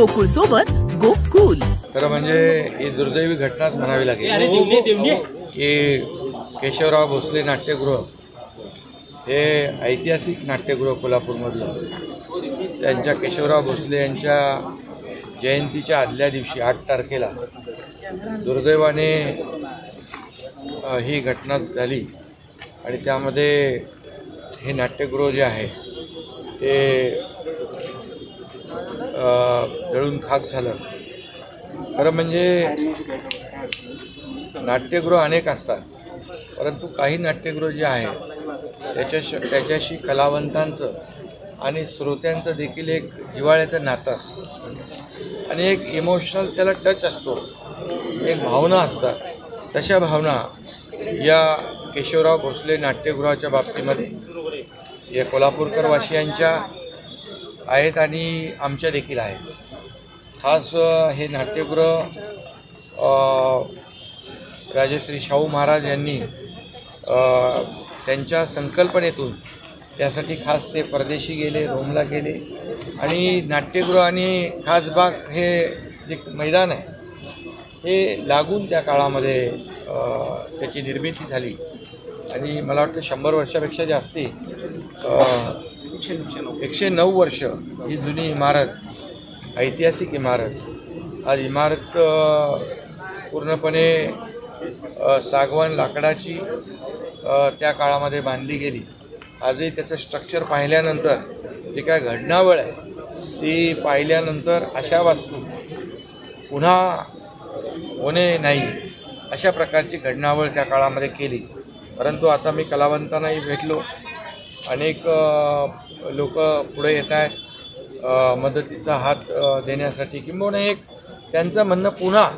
गोकुळ सोबत गोकुल। खरं म्हणजे ही दुर्दैवी घटनाच म्हणावी लागेल की केशवराव भोसले नाट्यगृह हे ऐतिहासिक नाट्यगृह कोल्हापूरमधलं त्यांच्या केशवराव भोसले यांच्या जयंतीच्या आदल्या दिवशी 8 तारखेला दुर्दैवाने ही घटना झाली आणि त्यामध्ये हे नाट्यगृह जे आहे ते जळून खाक झालं। खरं म्हणजे नाट्यगृह अनेक असतात, परंतु काही नाट्यगृह जे आहे त्याच्याशी कलावंतांचं आणि श्रोत्यांचं देखील एक जिव्हाळ्याचं नातं असतं आणि एक इमोशनल त्याला टच असतो, एक भावना असतात। तशा भावना या केशवराव भोसले नाट्यगृहाच्या बाबतीमध्ये या कोल्हापूरकर वासियांच्या आहेत आणि आमच्या देखील आहेत। खास हे नाट्यगृह राजश्री शाहू महाराज यांनी त्यांच्या संकल्पनेतून त्यासाठी खास ते परदेशी गेले, रोमला गेले आणि नाट्यगृह आणि खासबाग हे जे मैदान आहे हे लागून त्या काळामध्ये त्याची निर्मिती झाली आणि मला वाटतं 100 वर्षापेक्षा जास्ती 109 वर्ष ही जुनी इमारत, ऐतिहासिक इमारत, आज इमारत पूर्णपणे सागवान लाकडाची त्या काळामध्ये बांधली गेली। आजही त्याचं स्ट्रक्चर पाहिल्यानंतर जी काय घडणावळ आहे ती पाहिल्यानंतर अशा वास्तू पुन्हा होणे नाही अशा प्रकारची घडणावळ त्या काळामध्ये केली। परंतु आता मी कलावंतांनाही भेटलो, अनेक लोक पुढे येत आहेत मदतीचा हात देण्यासाठी, किंबहुना एक त्यांचं म्हणणं पुन्हा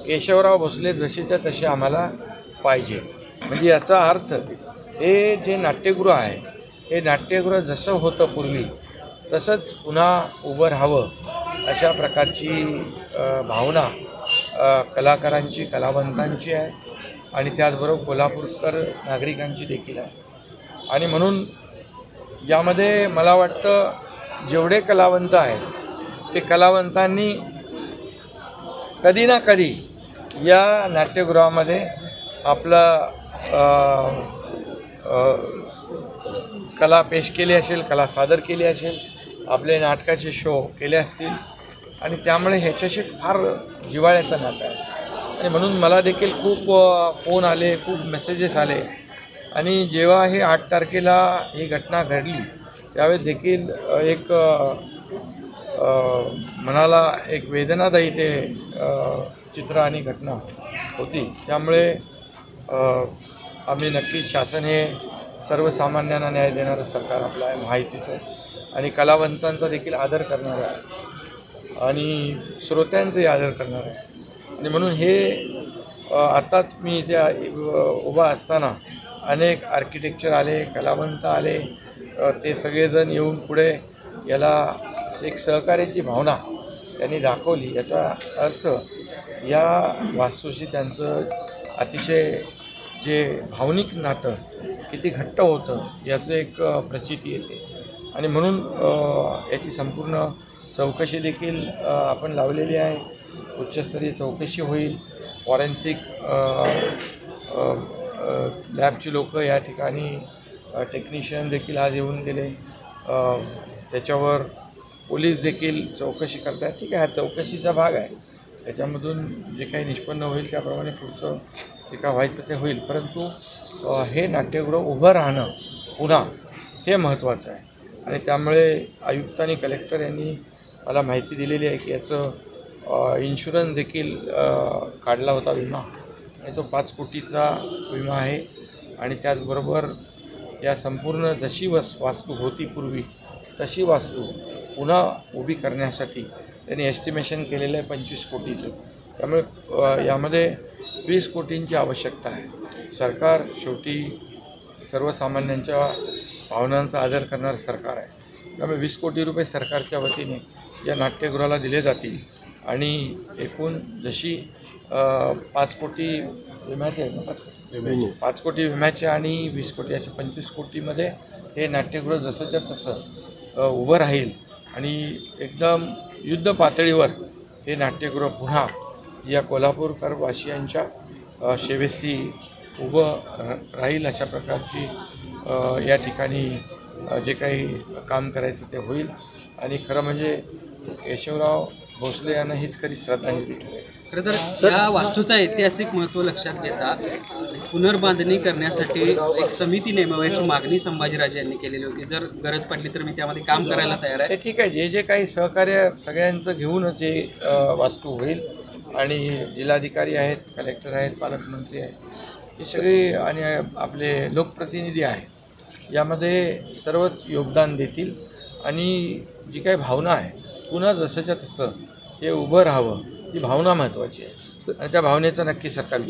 केशवराव भोसले जसेच्या तसे आम्हाला पाहिजे। म्हणजे याचा अर्थ हे जे नाट्यगृह आहे हे नाट्यगृह जसं होतं पूर्वी तसंच पुन्हा उभं राहावं अशा प्रकारची भावना कलाकारांची, कलावंतांची आहे आणि त्याचबरोबर कोल्हापूरकर नागरिकांची देखील आहे। आणि म्हणून यामध्ये मला वाटतं जेवढे कलावंत आहेत ते कलावंतांनी कधी ना कधी या नाट्यगृहामध्ये आपलं कला पेश केली असेल, कला सादर केली असेल, आपले नाटकाचे शो केले असतील आणि त्यामुळे ह्याच्याशी फार जिव्हाळ्याचं नातं आहे। आणि म्हणून मला देखील खूप फोन आले, खूप मेसेजेस आले आणि जेव्हा हे 8 तारखेला ही घटना घडली त्यावेळेस देखील एक मनाला एक वेदनादायी ते चित्र आणि घटना होती। त्यामुळे आम्ही नक्कीच शासन हे सर्वसामान्यांना न्याय देणारं सरकार आपलं आहे, माहितीचं, आणि कलावंतांचा देखील आदर करणार आहे आणि श्रोत्यांचाही आदर करणार आहे। आणि म्हणून हे आत्ताच मी इथे उभा असताना अनेक आर्किटेक्चर आले, कलावंत आले, ते सगळेजण येऊन पुढे याला एक सहकार्याची भावना त्यांनी दाखवली। याचा अर्थ या वास्तूशी त्यांचं अतिशय जे भावनिक नातं किती घट्ट होतं याचं एक प्रचिती येते। आणि म्हणून याची संपूर्ण चौकशी देखील आपण लावलेली आहे, उच्चस्तरीय चौकशी होईल, फॉरेन्सिक लॅबची लोक या ठिकाणी टेक्निशियन देखील आज येऊन गेले, त्याच्यावर पोलीस देखील चौकशी करतात। ठीक आहे, हा चौकशीचा भाग आहे, त्याच्यामधून जे काही निष्पन्न होईल त्याप्रमाणे पुढचं जे काय व्हायचं ते होईल। परंतु हे नाट्यगृह उभं राहणं पुन्हा हे महत्त्वाचं आहे आणि त्यामुळे आयुक्त आणि कलेक्टर यांनी मला माहिती दिलेली आहे की याचं इन्शुरन्स देखील काढला होता, विमा, आणि तो 5 कोटीचा विमा आहे। आणि त्याचबरोबर या संपूर्ण जशी वास्तू होती पूर्वी तशी वास्तू पुन्हा उभी करण्यासाठी त्यांनी एस्टिमेशन केलेलं आहे 25 कोटीचं। त्यामुळे यामध्ये 20 कोटींची आवश्यकता आहे। सरकार शेवटी सर्वसामान्यांच्या भावनांचा आदर करणारं सरकार आहे, त्यामुळे 20 कोटी रुपये सरकारच्या वतीने या नाट्यगृहाला दिले जातील आणि एकूण जशी 5 कोटी विम्याचे 5 कोटी विम्याचे आणि 20 कोटी असे 25 कोटीमध्ये हे नाट्यगृह जसंच्या तसं उभं राहील आणि एकदम युद्ध पातळीवर हे नाट्यगृह पुन्हा या कोल्हापूरकर वासियांच्या सेवेशी उभं राहील अशा प्रकारची या ठिकाणी जे काही काम करायचं ते होईल. आणि खरं म्हणजे केशवराव भोसले यांना हीच खरी श्रद्धांजली ठरेल. खरं तर या वास्तूचं ऐतिहासिक महत्त्व लक्षात घेता पुनर्बांधणी करण्यासाठी एक समिती नेमावी अशी मागणी संभाजीराजे यांनी केलेली होती. जर गरज पडली तर मी त्यामध्ये काम करायला तयार आहे. ते ठीक आहे, जे जे काही सहकार्य सगळ्यांचं घेऊनच हे वास्तू होईल. आणि जिल्हाधिकारी आहेत, कलेक्टर आहेत, पालकमंत्री आहेत, हे सगळे आणि आपले लोकप्रतिनिधी आहेत, यामध्ये सर्वच योगदान देतील. आणि जी काही भावना आहे पुन्हा जसंच्या तसं हे उभं राहावं, ही भावना महत्त्वाची आहे आणि त्या भावनेचा नक्की सरकार